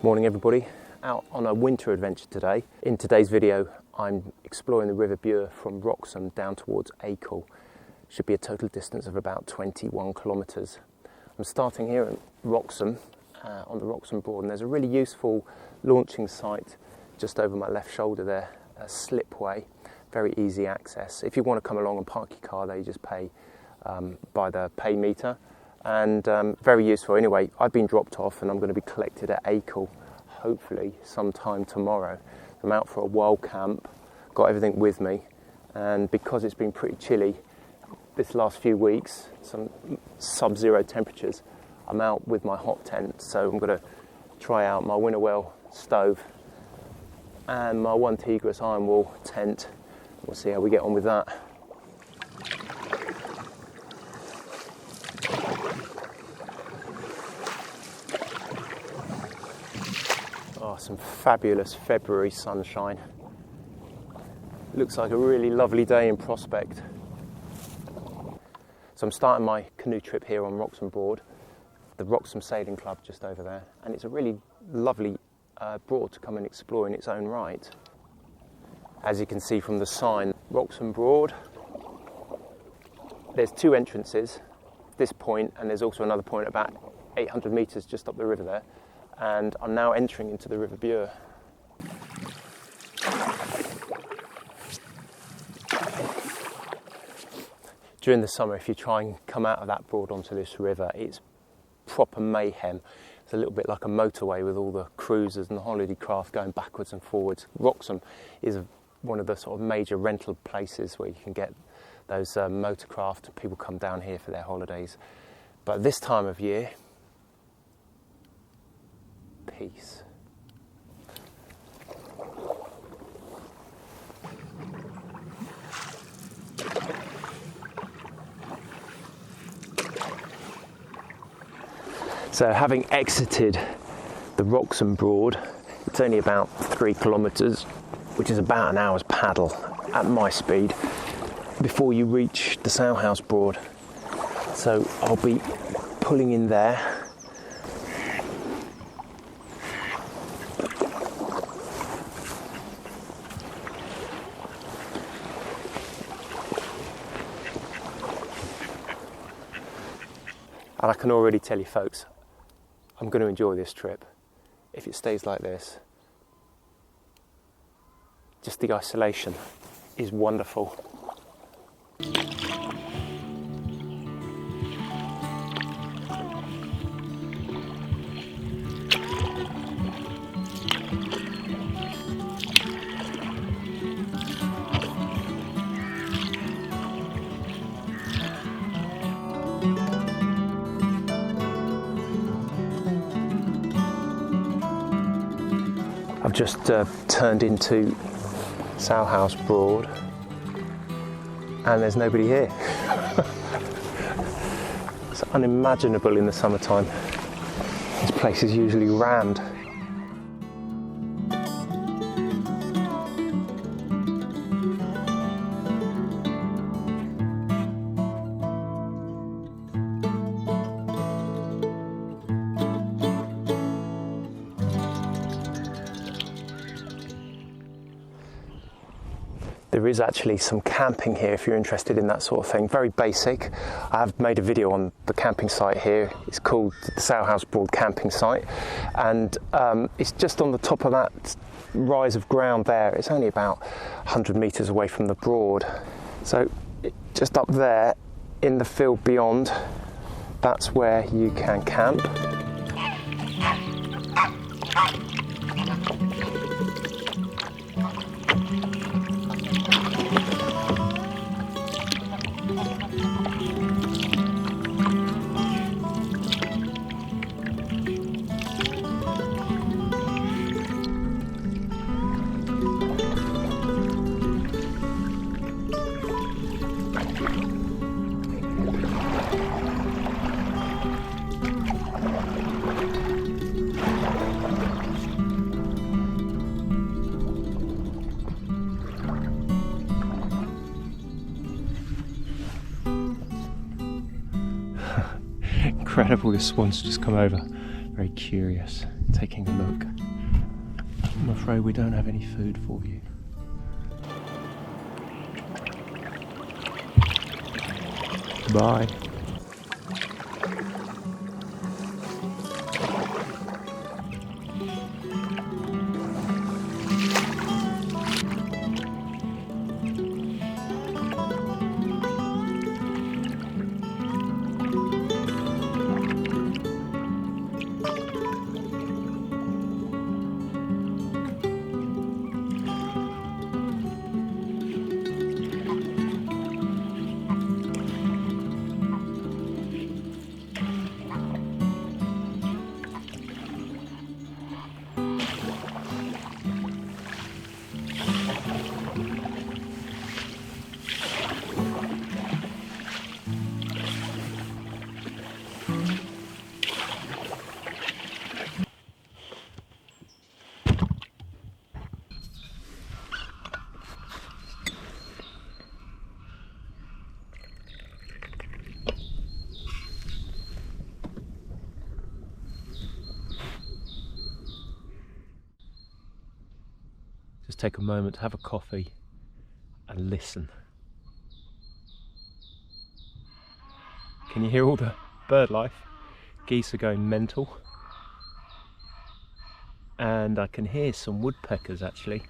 Morning everybody, out on a winter adventure today. In today's video I'm exploring the River Bure from Wroxham down towards Acle. Should be a total distance of about 21 kilometres. I'm starting here at Wroxham, on the Wroxham Broad, and there's a really useful launching site just over my left shoulder there, a slipway, very easy access. If you want to come along and park your car there, you just pay by the pay meter. And very useful. Anyway, I've been dropped off and I'm going to be collected at Acle, hopefully sometime tomorrow. I'm out for a wild camp, got everything with me, and because it's been pretty chilly this last few weeks, some sub-zero temperatures, I'm out with my hot tent, so I'm going to try out my Winnerwell stove and my OneTigris Ironwall tent. We'll see how we get on with that. Oh, some fabulous February sunshine. Looks like a really lovely day in prospect. So I'm starting my canoe trip here on Wroxham Broad, the Wroxham Sailing Club just over there, and it's a really lovely broad to come and explore in its own right. As you can see from the sign, Wroxham Broad. There's two entrances, this point, and there's also another point about 800 metres just up the river there. And I'm now entering into the River Bure. During the summer, if you try and come out of that broad onto this river, it's proper mayhem. It's a little bit like a motorway with all the cruisers and the holiday craft going backwards and forwards. Wroxham is one of the sort of major rental places where you can get those motorcraft. People come down here for their holidays. But this time of year, peace. So having exited the Wroxham Broad, it's only about 3 kilometres, which is about an hour's paddle at my speed, before you reach the Salhouse Broad. So I'll be pulling in there. And I can already tell you folks, I'm going to enjoy this trip if it stays like this. Just the isolation is wonderful. I've just turned into Salhouse Broad and there's nobody here. It's unimaginable in the summertime. This place is usually rammed. There is actually some camping here if you're interested in that sort of thing. Very basic. I have made a video on the camping site here. It's called the Salhouse Broad camping site, and it's just on the top of that rise of ground there. It's only about 100 metres away from the Broad. So just up there in the field beyond, that's where you can camp. Incredible, this swan's just come over. Very curious. taking a look. I'm afraid we don't have any food for you. Bye. Just take a moment to have a coffee and listen. Can you hear all the bird life? Geese are going mental. And I can hear some woodpeckers actually.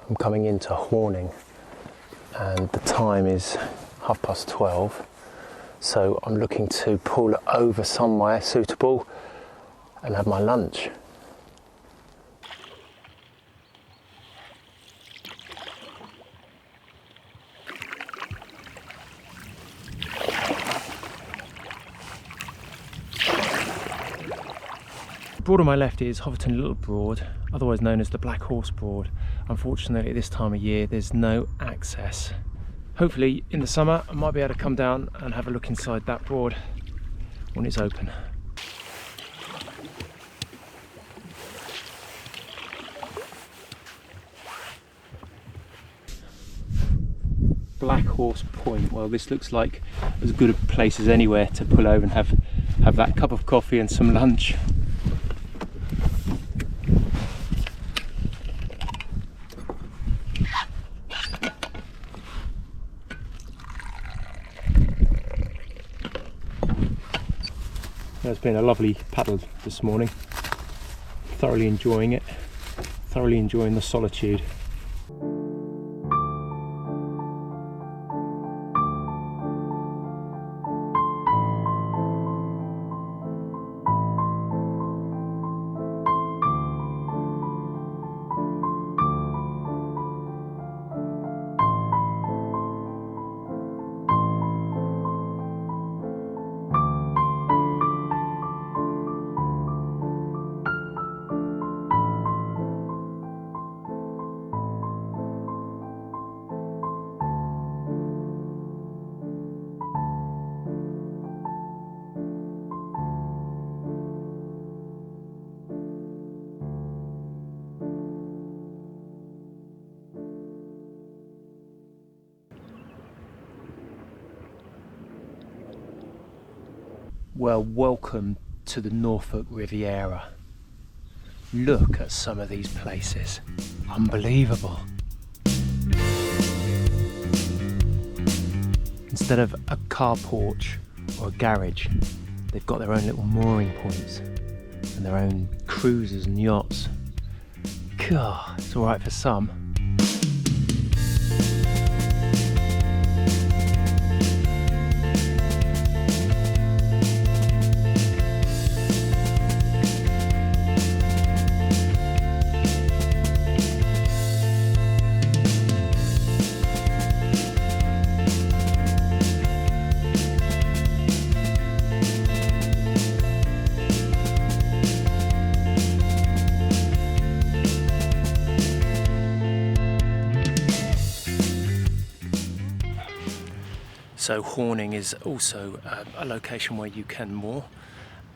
I'm coming into Horning and the time is 12:30, so I'm looking to pull over somewhere suitable and have my lunch. broad on my left is Hoverton Little Broad, otherwise known as the Black Horse Broad. Unfortunately, at this time of year, there's no access. Hopefully, in the summer, I might be able to come down and have a look inside that broad when it's open. Black Horse Point. Well, this looks like as good a place as anywhere to pull over and have that cup of coffee and some lunch. It's been a lovely paddle this morning. Thoroughly enjoying it. Thoroughly enjoying the solitude. Well, welcome to the Norfolk Riviera. Look at some of these places. Unbelievable. Instead of a car porch or a garage, they've got their own little mooring points and their own cruisers and yachts. God, it's alright for some. So Horning is also a location where you can moor,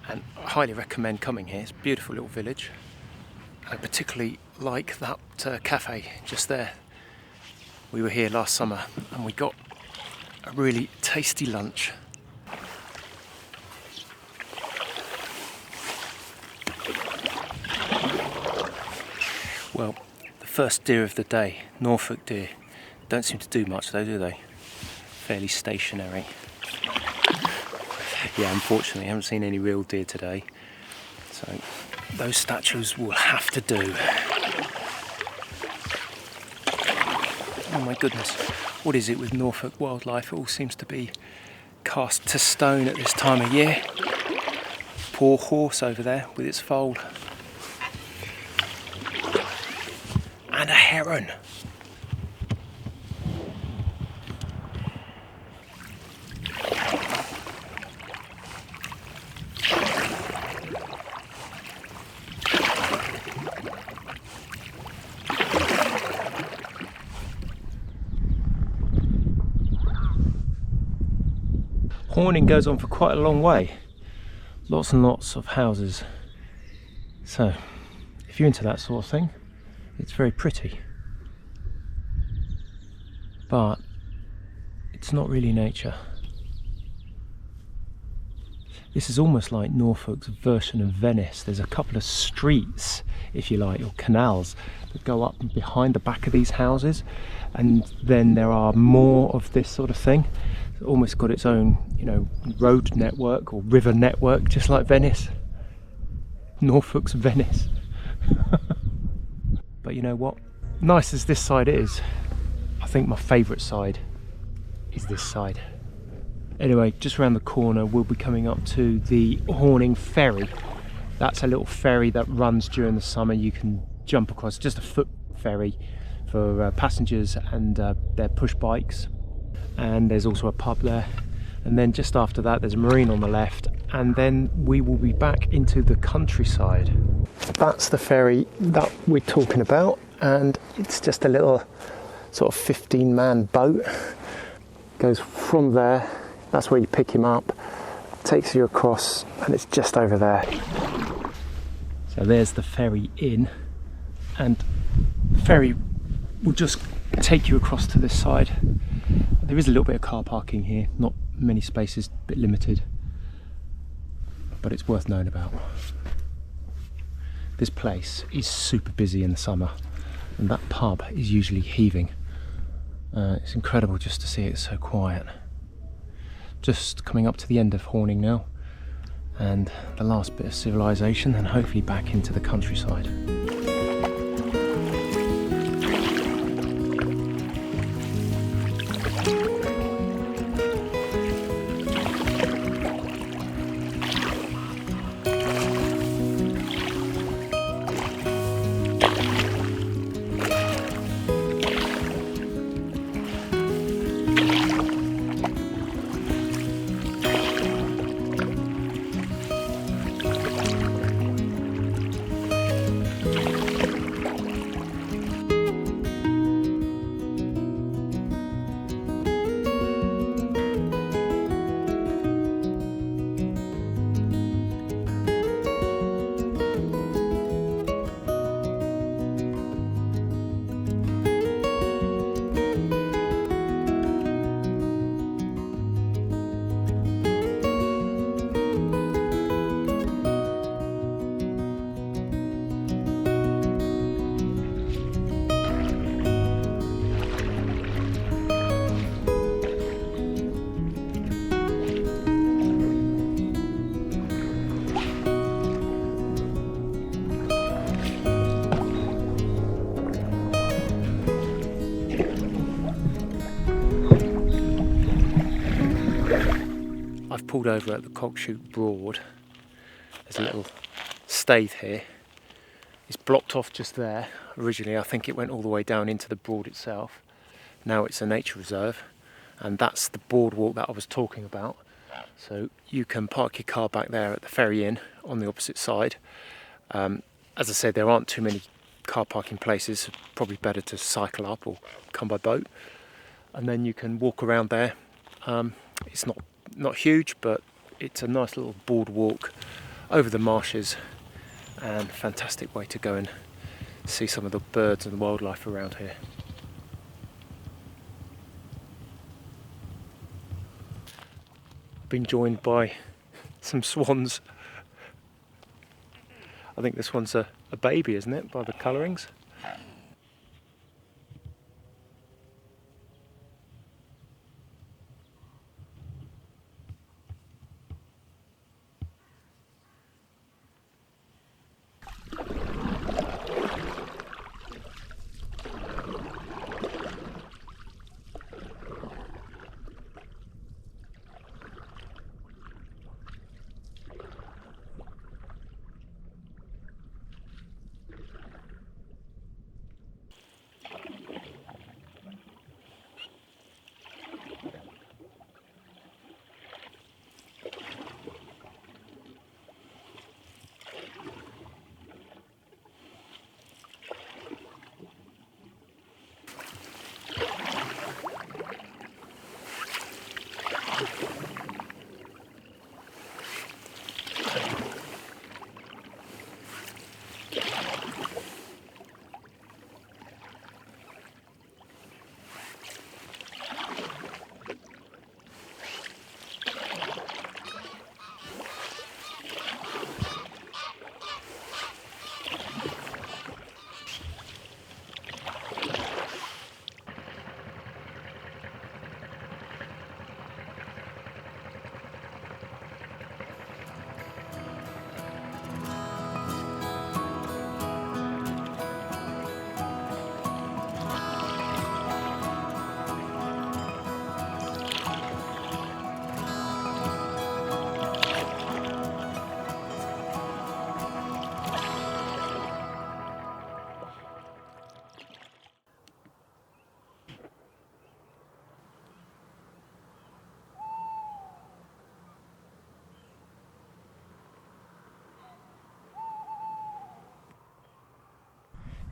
and I highly recommend coming here. It's a beautiful little village. I particularly like that cafe just there. We were here last summer and we got a really tasty lunch. Well, the first deer of the day, Norfolk deer, don't seem to do much though, do they? Fairly stationary. Yeah, unfortunately I haven't seen any real deer today, so those statues will have to do. Oh my goodness, what is it with Norfolk wildlife? It all seems to be cast to stone at this time of year. Poor horse over there with its foal. And a heron. Horning goes on for quite a long way. Lots and lots of houses. So, if you're into that sort of thing, it's very pretty. But it's not really nature. This is almost like Norfolk's version of Venice. There's a couple of streets, if you like, or canals that go up behind the back of these houses, and then there are more of this sort of thing. It's almost got its own, you know, road network or river network, just like Venice. Norfolk's Venice. But you know what? Nice as this side is, I think my favourite side is this side. Anyway, just around the corner we'll be coming up to the Horning ferry. That's a little ferry that runs during the summer. You can jump across, just a foot ferry for passengers and their push bikes. And there's also a pub there. And then just after that there's a marine on the left, and then we will be back into the countryside. That's the ferry that we're talking about, and it's just a little sort of 15-man boat. Goes from there, that's where you pick him up, takes you across, and it's just over there. So there's the ferry in, and the ferry will just take you across to this side. There is a little bit of car parking here, not many spaces, a bit limited, but it's worth knowing about. This place is super busy in the summer, and that pub is usually heaving. It's incredible just to see it so quiet. Just coming up to the end of Horning now, and the last bit of civilization, and hopefully back into the countryside. I've pulled over at the Cockshoot Broad. There's a little staithe here. It's blocked off just there. Originally I think it went all the way down into the Broad itself. Now it's a nature reserve, and that's the boardwalk that I was talking about. So you can park your car back there at the ferry inn on the opposite side. As I said, there aren't too many car parking places. Probably better to cycle up or come by boat. And then you can walk around there. It's not huge, but it's a nice little boardwalk over the marshes, and fantastic way to go and see some of the birds and wildlife around here. Been joined by some swans. I think this one's a baby, isn't it, by the colourings?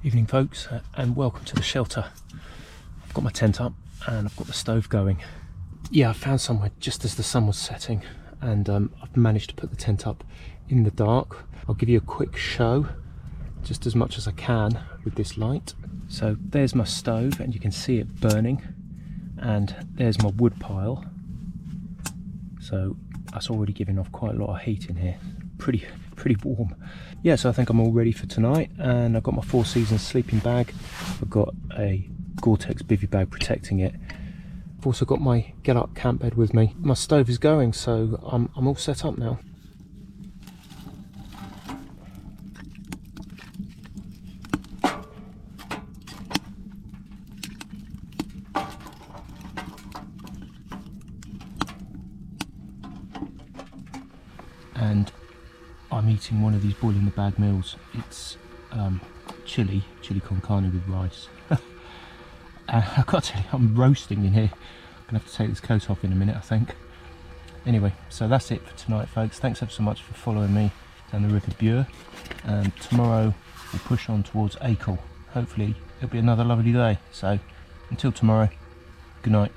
Evening folks, and welcome to the shelter. I've got my tent up and I've got the stove going. Yeah, I found somewhere just as the sun was setting, and I've managed to put the tent up in the dark. I'll give you a quick show, just as much as I can with this light. So there's my stove and you can see it burning, and there's my wood pile. So that's already giving off quite a lot of heat in here. Pretty warm. Yeah, so I think I'm all ready for tonight, and I've got my Four Seasons sleeping bag. I've got a Gore-Tex bivvy bag protecting it. I've also got my get up camp bed with me. My stove is going, so I'm all set up now. And I'm eating one of these boil in the bag meals. It's chili con carne with rice. I've got to tell you, I'm roasting in here. I'm gonna have to take this coat off in a minute, I think. Anyway, so that's it for tonight, folks. Thanks ever so much for following me down the River Bure. And tomorrow we'll push on towards Acle. Hopefully it'll be another lovely day. So until tomorrow, good night.